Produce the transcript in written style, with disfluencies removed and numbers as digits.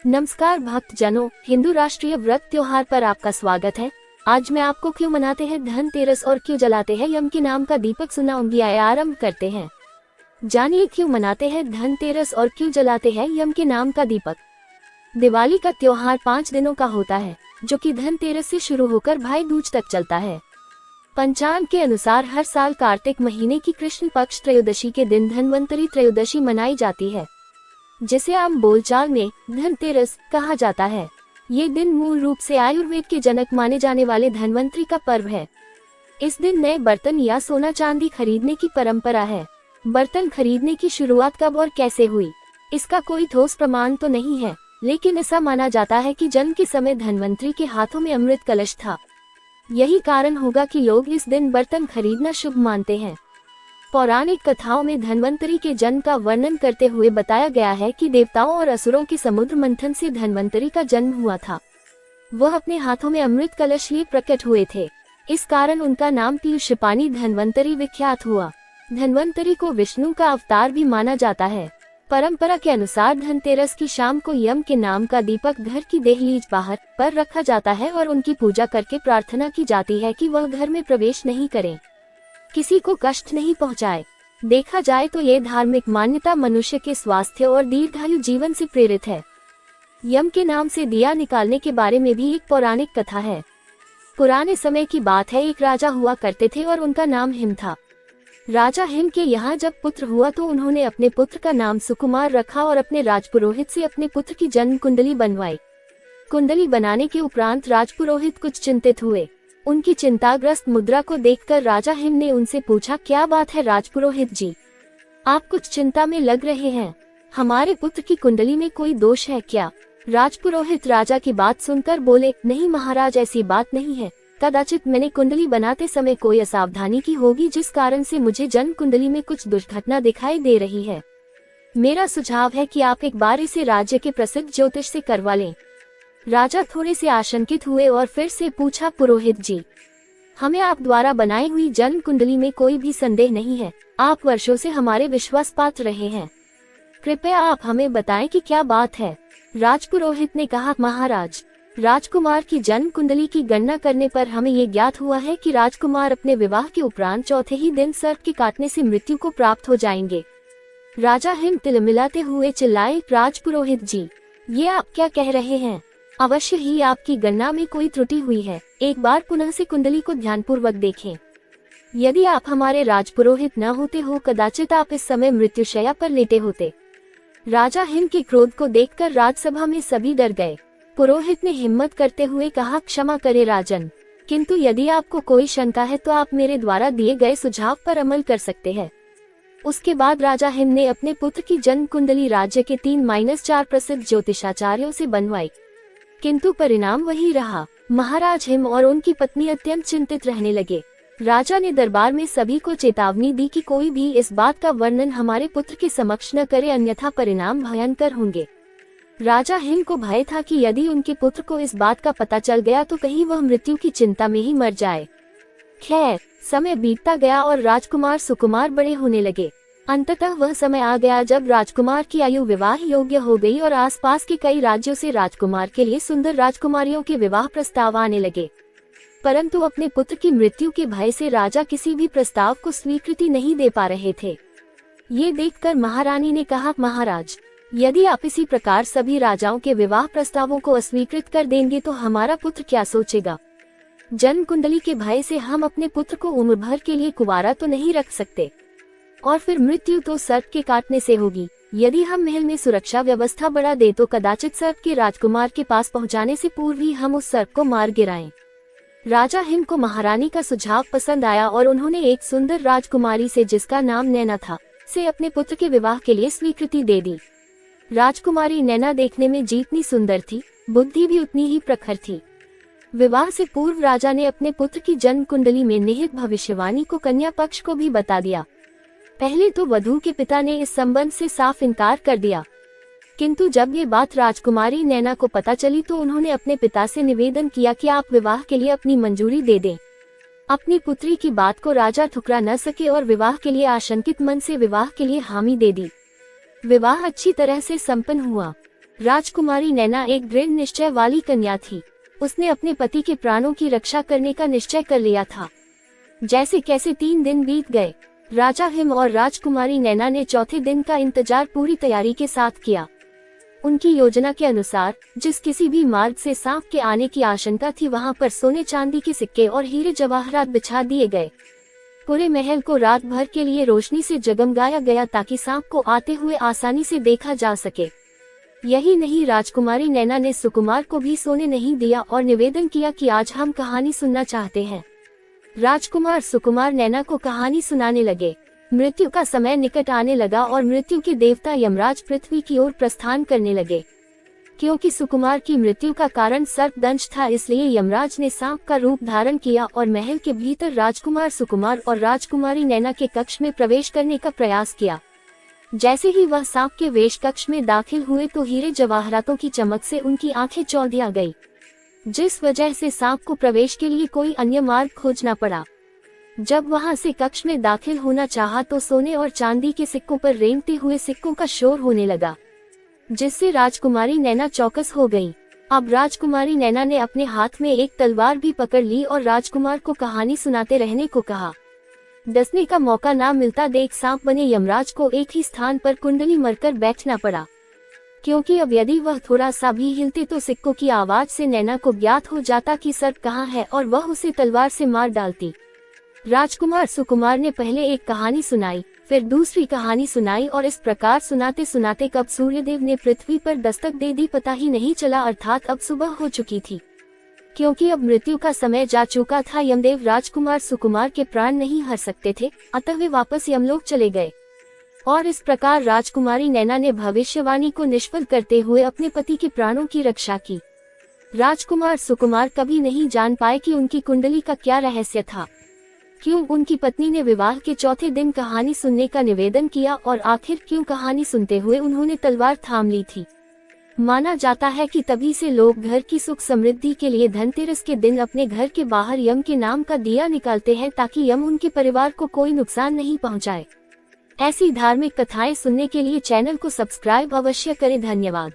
नमस्कार भक्तजनों, हिंदू राष्ट्रीय व्रत त्योहार पर आपका स्वागत है। आज मैं आपको क्यों मनाते हैं धनतेरस और क्यों जलाते हैं यम के नाम का दीपक सुनाऊंगी। आरंभ करते हैं। जानिए क्यों मनाते हैं धनतेरस और क्यों जलाते हैं यम के नाम का दीपक। दिवाली का त्योहार 5 दिनों का होता है, जो कि धनतेरस से शुरू होकर भाई दूज तक चलता है। पंचांग के अनुसार हर साल कार्तिक महीने की कृष्ण पक्ष त्रयोदशी के दिन धन्वंतरी त्रयोदशी मनाई जाती है, जिसे आम बोलचाल में धनतेरस कहा जाता है। ये दिन मूल रूप से आयुर्वेद के जनक माने जाने वाले धन्वंतरी का पर्व है। इस दिन नए बर्तन या सोना चांदी खरीदने की परंपरा है। बर्तन खरीदने की शुरुआत कब और कैसे हुई, इसका कोई ठोस प्रमाण तो नहीं है, लेकिन ऐसा माना जाता है कि जन्म के समय धन्वंतरी के हाथों में अमृत कलश था। यही कारण होगा कि लोग इस दिन बर्तन खरीदना शुभ मानते हैं। पौराणिक कथाओं में धन्वंतरी के जन्म का वर्णन करते हुए बताया गया है कि देवताओं और असुरों के समुद्र मंथन से धन्वंतरी का जन्म हुआ था। वह अपने हाथों में अमृत कलश लिए प्रकट हुए थे। इस कारण उनका नाम पीयूषपानी धन्वंतरी विख्यात हुआ। धन्वंतरी को विष्णु का अवतार भी माना जाता है। परंपरा के अनुसार धनतेरस की शाम को यम के नाम का दीपक घर की देहलीज बाहर पर रखा जाता है और उनकी पूजा करके प्रार्थना की जाती है कि वह घर में प्रवेश नहीं करें, किसी को कष्ट नहीं पहुंचाए। देखा जाए तो ये धार्मिक मान्यता मनुष्य के स्वास्थ्य और दीर्घायु जीवन से प्रेरित है। यम के नाम से दिया निकालने के बारे में भी एक पौराणिक कथा है। पुराने समय की बात है, एक राजा हुआ करते थे और उनका नाम हिम था। राजा हिम के यहाँ जब पुत्र हुआ तो उन्होंने अपने पुत्र का नाम सुकुमार रखा और अपने राजपुरोहित से अपने पुत्र की जन्म कुंडली बनवाई। कुंडली बनाने के उपरांत राजपुरोहित कुछ चिंतित हुए। उनकी चिंताग्रस्त मुद्रा को देखकर राजा हिम ने उनसे पूछा, क्या बात है राजपुरोहित जी, आप कुछ चिंता में लग रहे हैं? हमारे पुत्र की कुंडली में कोई दोष है क्या? राजपुरोहित राजा की बात सुनकर बोले, नहीं महाराज, ऐसी बात नहीं है। कदाचित मैंने कुंडली बनाते समय कोई असावधानी की होगी, जिस कारण से मुझे जन्म कुंडली में कुछ दुर्घटना दिखाई दे रही है। मेरा सुझाव है कि आप एक बार इसे राज्य के प्रसिद्ध ज्योतिष से करवा लें। राजा थोड़े से आशंकित हुए और फिर से पूछा, पुरोहित जी, हमें आप द्वारा बनाई हुई जन्म कुंडली में कोई भी संदेह नहीं है। आप वर्षों से हमारे विश्वास पात्र रहे हैं, कृपया आप हमें बताएं कि क्या बात है। राजपुरोहित ने कहा, महाराज, राजकुमार की जन्म कुंडली की गणना करने पर हमें ये ज्ञात हुआ है कि राजकुमार अपने विवाह के उपरांत चौथे ही दिन सर्प के काटने से मृत्यु को प्राप्त हो जाएंगे। राजा हिम तिलमिलाते हुए चिल्लाए, राजपुरोहित जी, ये आप क्या कह रहे हैं? अवश्य ही आपकी गणना में कोई त्रुटि हुई है। एक बार पुनः से कुंडली को ध्यानपूर्वक देखें। यदि आप हमारे राजपुरोहित न होते हो, कदाचित आप इस समय मृत्युशैया पर लेटे होते। राजा हिम के क्रोध को देखकर राजसभा में सभी डर गए। पुरोहित ने हिम्मत करते हुए कहा, क्षमा करे राजन, किंतु यदि आपको कोई शंका है तो आप मेरे द्वारा दिए गए सुझाव पर अमल कर सकते हैं। उसके बाद राजा हिम ने अपने पुत्र की जन्म कुंडली राज्य के 3-4 प्रसिद्ध ज्योतिषाचार्यों से बनवाई, किंतु परिणाम वही रहा। महाराज हिम और उनकी पत्नी अत्यंत चिंतित रहने लगे। राजा ने दरबार में सभी को चेतावनी दी कि कोई भी इस बात का वर्णन हमारे पुत्र के समक्ष न करे, अन्यथा परिणाम भयंकर होंगे। राजा हिम को भय था कि यदि उनके पुत्र को इस बात का पता चल गया तो कहीं वह मृत्यु की चिंता में ही मर जाए। खैर, समय बीतता गया और राजकुमार सुकुमार बड़े होने लगे। अंततः वह समय आ गया जब राजकुमार की आयु विवाह योग्य हो गई और आसपास के कई राज्यों से राजकुमार के लिए सुंदर राजकुमारियों के विवाह प्रस्ताव आने लगे। परंतु अपने पुत्र की मृत्यु के भय से राजा किसी भी प्रस्ताव को स्वीकृति नहीं दे पा रहे थे। ये देखकर महारानी ने कहा, महाराज, यदि आप इसी प्रकार सभी राजाओं के विवाह प्रस्तावों को अस्वीकृत कर देंगे तो हमारा पुत्र क्या सोचेगा? जन्म कुंडली के भय से हम अपने पुत्र को उम्र भर के लिए कुंवारा तो नहीं रख सकते, और फिर मृत्यु तो सर्प के काटने से होगी। यदि हम महल में सुरक्षा व्यवस्था बढ़ा दे तो कदाचित सर्प के राजकुमार के पास पहुंचाने से पूर्व ही हम उस सर्प को मार गिराएं। राजा हिम को महारानी का सुझाव पसंद आया और उन्होंने एक सुंदर राजकुमारी से, जिसका नाम नैना था, से अपने पुत्र के विवाह के लिए स्वीकृति दे दी। राजकुमारी नैना देखने में जितनी सुंदर थी, बुद्धि भी उतनी ही प्रखर थी। विवाह से पूर्व राजा ने अपने पुत्र की जन्म कुंडली में निहित भविष्यवाणी को कन्या पक्ष को भी बता दिया। पहले तो वधू के पिता ने इस संबंध से साफ इनकार कर दिया, किंतु जब ये बात राजकुमारी नैना को पता चली तो उन्होंने अपने पिता से निवेदन किया कि आप विवाह के लिए अपनी मंजूरी दे दें। अपनी पुत्री की बात को राजा ठुकरा न सके और विवाह के लिए आशंकित मन से विवाह के लिए हामी दे दी। विवाह अच्छी तरह से संपन्न हुआ। राजकुमारी नैना एक दृढ़ निश्चय वाली कन्या थी। उसने अपने पति के प्राणों की रक्षा करने का निश्चय कर लिया था। जैसे कैसे 3 दिन बीत गए। राजा हिम और राजकुमारी नैना ने चौथे दिन का इंतजार पूरी तैयारी के साथ किया। उनकी योजना के अनुसार जिस किसी भी मार्ग से सांप के आने की आशंका थी, वहां पर सोने चांदी के सिक्के और हीरे जवाहरात बिछा दिए गए। पूरे महल को रात भर के लिए रोशनी से जगमगाया गया ताकि सांप को आते हुए आसानी से देखा जा सके। यही नहीं, राजकुमारी नैना ने सुकुमार को भी सोने नहीं दिया और निवेदन किया कि आज हम कहानी सुनना चाहते हैं। राजकुमार सुकुमार नैना को कहानी सुनाने लगे। मृत्यु का समय निकट आने लगा और मृत्यु के देवता यमराज पृथ्वी की ओर प्रस्थान करने लगे। क्योंकि सुकुमार की मृत्यु का कारण सर्पदंश था, इसलिए यमराज ने सांप का रूप धारण किया और महल के भीतर राजकुमार सुकुमार और राजकुमारी नैना के कक्ष में प्रवेश करने का प्रयास किया। जैसे ही वह सांप के वेश कक्ष में दाखिल हुए तो हीरे जवाहरातों की चमक से उनकी आंखें चौंधिया गई, जिस वजह से सांप को प्रवेश के लिए कोई अन्य मार्ग खोजना पड़ा। जब वहां से कक्ष में दाखिल होना चाहा तो सोने और चांदी के सिक्कों पर रेंगते हुए सिक्कों का शोर होने लगा, जिससे राजकुमारी नैना चौकस हो गई। अब राजकुमारी नैना ने अपने हाथ में एक तलवार भी पकड़ ली और राजकुमार को कहानी सुनाते रहने को कहा। डसने का मौका ना मिलता देख सांप बने यमराज को एक ही स्थान पर कुंडली मरकर बैठना पड़ा, क्योंकि अब यदि वह थोड़ा सा भी हिलते तो सिक्कों की आवाज से नैना को ज्ञात हो जाता कि सर्प कहाँ है और वह उसे तलवार से मार डालती। राजकुमार सुकुमार ने पहले एक कहानी सुनाई, फिर दूसरी कहानी सुनाई और इस प्रकार सुनाते सुनाते कब सूर्यदेव ने पृथ्वी पर दस्तक दे दी पता ही नहीं चला, अर्थात अब सुबह हो चुकी थी। क्योंकि अब मृत्यु का समय जा चुका था, यमदेव राजकुमार सुकुमार के प्राण नहीं हर सकते थे, अतः वे वापस यमलोक चले गए। और इस प्रकार राजकुमारी नैना ने भविष्यवाणी को निष्फल करते हुए अपने पति के प्राणों की रक्षा की। राजकुमार सुकुमार कभी नहीं जान पाए कि उनकी कुंडली का क्या रहस्य था, क्यों उनकी पत्नी ने विवाह के चौथे दिन कहानी सुनने का निवेदन किया और आखिर क्यों कहानी सुनते हुए उन्होंने तलवार थाम ली थी। माना जाता है कि तभी से लोग घर की सुख समृद्धि के लिए धनतेरस के दिन अपने घर के बाहर यम के नाम का दिया निकालते हैं, ताकि यम उनके परिवार को कोई नुकसान नहीं पहुंचाए। ऐसी धार्मिक कथाएं सुनने के लिए चैनल को सब्सक्राइब अवश्य करें। धन्यवाद।